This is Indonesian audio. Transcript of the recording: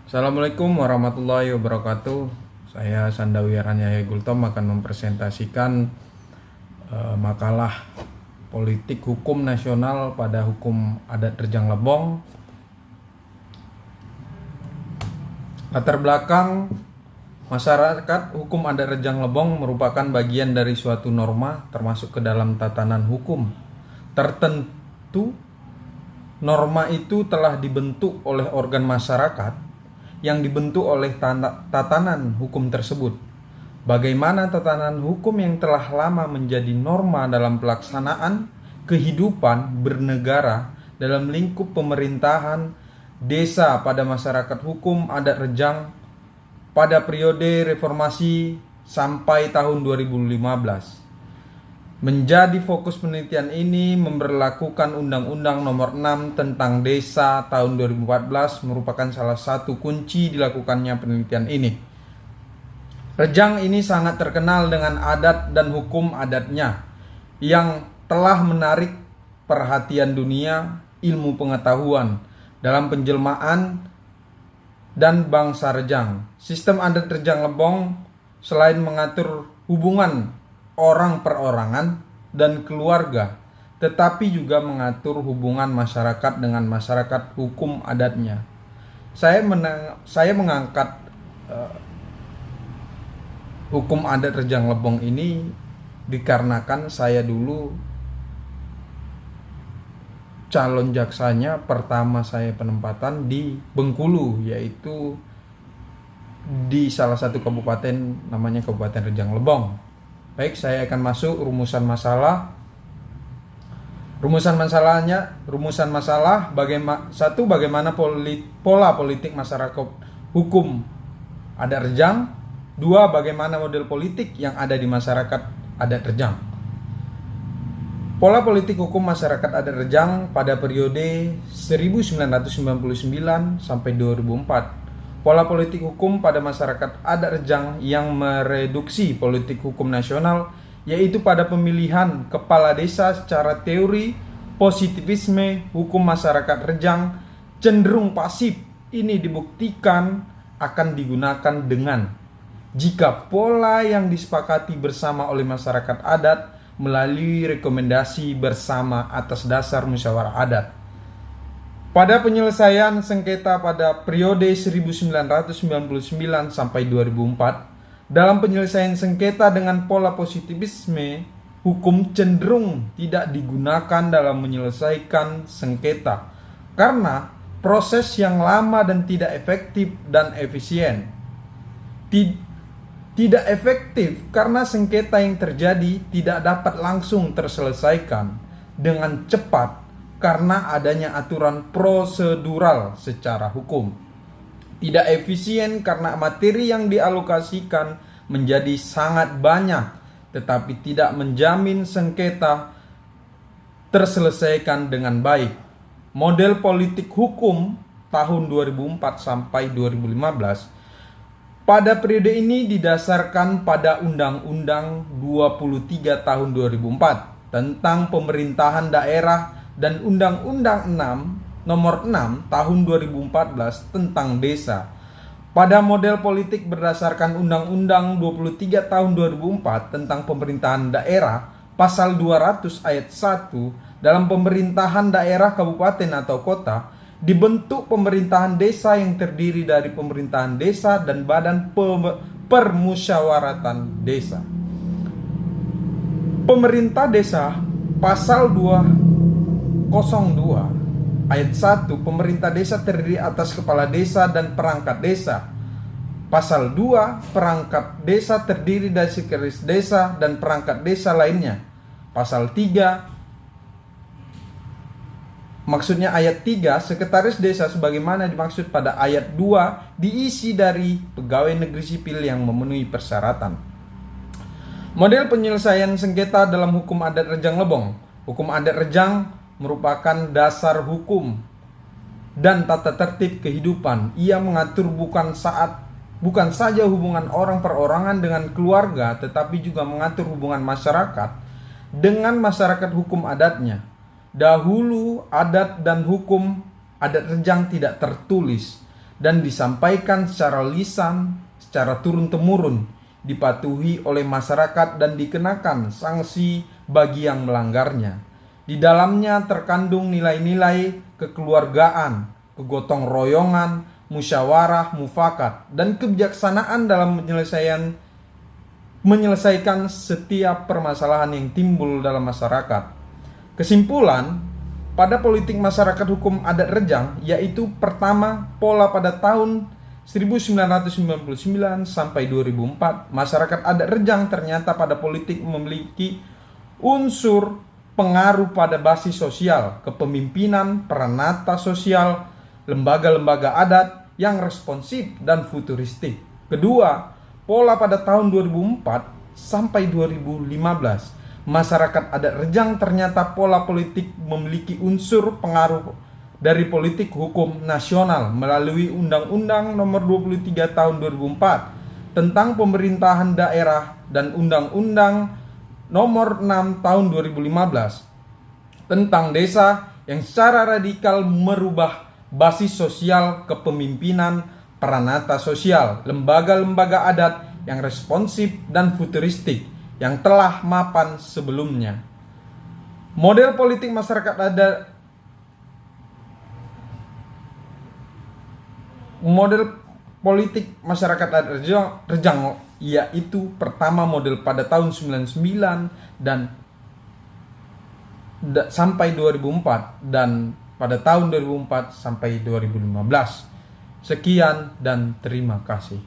Assalamualaikum warahmatullahi wabarakatuh. Saya Sandawi Aranyaya Gultom akan mempresentasikan makalah politik hukum nasional pada hukum adat Rejang Lebong. Latar belakang masyarakat hukum adat Rejang Lebong merupakan bagian dari suatu norma termasuk ke dalam tatanan hukum tertentu. Norma itu telah dibentuk oleh organ masyarakat yang dibentuk oleh tatanan hukum tersebut. Bagaimana tatanan hukum yang telah lama menjadi norma dalam pelaksanaan kehidupan bernegara dalam lingkup pemerintahan desa pada masyarakat hukum adat Rejang pada periode reformasi sampai tahun 2015. Menjadi fokus penelitian ini memberlakukan Undang-Undang Nomor 6 tentang Desa tahun 2014 merupakan salah satu kunci dilakukannya penelitian ini. Rejang ini sangat terkenal dengan adat dan hukum adatnya yang telah menarik perhatian dunia ilmu pengetahuan dalam penjelmaan dan bangsa Rejang. Sistem adat Rejang Lebong selain mengatur hubungan orang perorangan dan keluarga, tetapi juga mengatur hubungan masyarakat dengan masyarakat hukum adatnya. Saya mengangkat hukum adat Rejang Lebong ini dikarenakan saya dulu calon jaksanya pertama saya penempatan di Bengkulu, yaitu di salah satu kabupaten namanya Kabupaten Rejang Lebong. Baik, saya akan masuk rumusan masalah. Rumusan masalah bagaimana pola politik masyarakat hukum adat Rejang. 2. Bagaimana model politik yang ada di masyarakat adat Rejang. Pola politik hukum masyarakat adat Rejang pada periode 1999 sampai 2004. Pola politik hukum pada masyarakat adat Rejang yang mereduksi politik hukum nasional, yaitu pada pemilihan kepala desa secara teori positivisme hukum masyarakat Rejang cenderung pasif. Ini dibuktikan akan digunakan dengan jika pola yang disepakati bersama oleh masyarakat adat melalui rekomendasi bersama atas dasar musyawarah adat. Pada penyelesaian sengketa pada periode 1999 sampai 2004, dalam penyelesaian sengketa dengan pola positivisme, hukum cenderung tidak digunakan dalam menyelesaikan sengketa karena proses yang lama dan tidak efektif dan efisien. Tidak efektif karena sengketa yang terjadi tidak dapat langsung terselesaikan dengan cepat karena adanya aturan prosedural secara hukum. Tidak efisien karena materi yang dialokasikan menjadi sangat banyak, tetapi tidak menjamin sengketa terselesaikan dengan baik. Model politik hukum tahun 2004 sampai 2015 pada periode ini didasarkan pada Undang-Undang 23 tahun 2004 tentang pemerintahan daerah dan Undang-Undang 6 Nomor 6 Tahun 2014 tentang Desa. Pada model politik berdasarkan Undang-Undang 23 Tahun 2004 tentang pemerintahan daerah, pasal 200 ayat 1, dalam pemerintahan daerah kabupaten atau kota, dibentuk pemerintahan desa yang terdiri dari pemerintahan desa dan badan permusyawaratan desa. Pemerintah desa, pasal 202 ayat 1, pemerintah desa terdiri atas kepala desa dan perangkat desa. Pasal 2, perangkat desa terdiri dari sekretaris desa dan perangkat desa lainnya. Pasal 3, maksudnya ayat 3, sekretaris desa sebagaimana dimaksud pada ayat 2 diisi dari pegawai negeri sipil yang memenuhi persyaratan. Model penyelesaian sengketa dalam hukum adat Rejang Lebong. Hukum adat Rejang merupakan dasar hukum dan tata tertib kehidupan. Ia mengatur bukan saja hubungan orang perorangan dengan keluarga, tetapi juga mengatur hubungan masyarakat dengan masyarakat hukum adatnya. Dahulu adat dan hukum adat Rejang tidak tertulis. dan disampaikan secara lisan, secara turun-temurun, dipatuhi oleh masyarakat dan dikenakan sanksi bagi yang melanggarnya. Di dalamnya terkandung nilai-nilai kekeluargaan, kegotong royongan, musyawarah, mufakat, dan kebijaksanaan dalam menyelesaikan setiap permasalahan yang timbul dalam masyarakat. Kesimpulan, pada politik masyarakat hukum adat Rejang, yaitu pertama, pola pada tahun 1999 sampai 2004, masyarakat adat Rejang ternyata pada politik memiliki unsur pengaruh pada basis sosial, kepemimpinan, peranata sosial, lembaga-lembaga adat yang responsif dan futuristik. Kedua, pola pada tahun 2004 sampai 2015, masyarakat adat Rejang ternyata pola politik memiliki unsur pengaruh dari politik hukum nasional melalui Undang-Undang Nomor 23 Tahun 2004 tentang pemerintahan daerah dan Undang-Undang Nomor 6 Tahun 2015 tentang desa yang secara radikal merubah basis sosial, kepemimpinan, peranata sosial, lembaga-lembaga adat yang responsif dan futuristik yang telah mapan sebelumnya. Model politik masyarakat adat Rejang yaitu pertama model pada tahun 99 dan sampai 2004 dan pada tahun 2004 sampai 2015. Sekian dan terima kasih.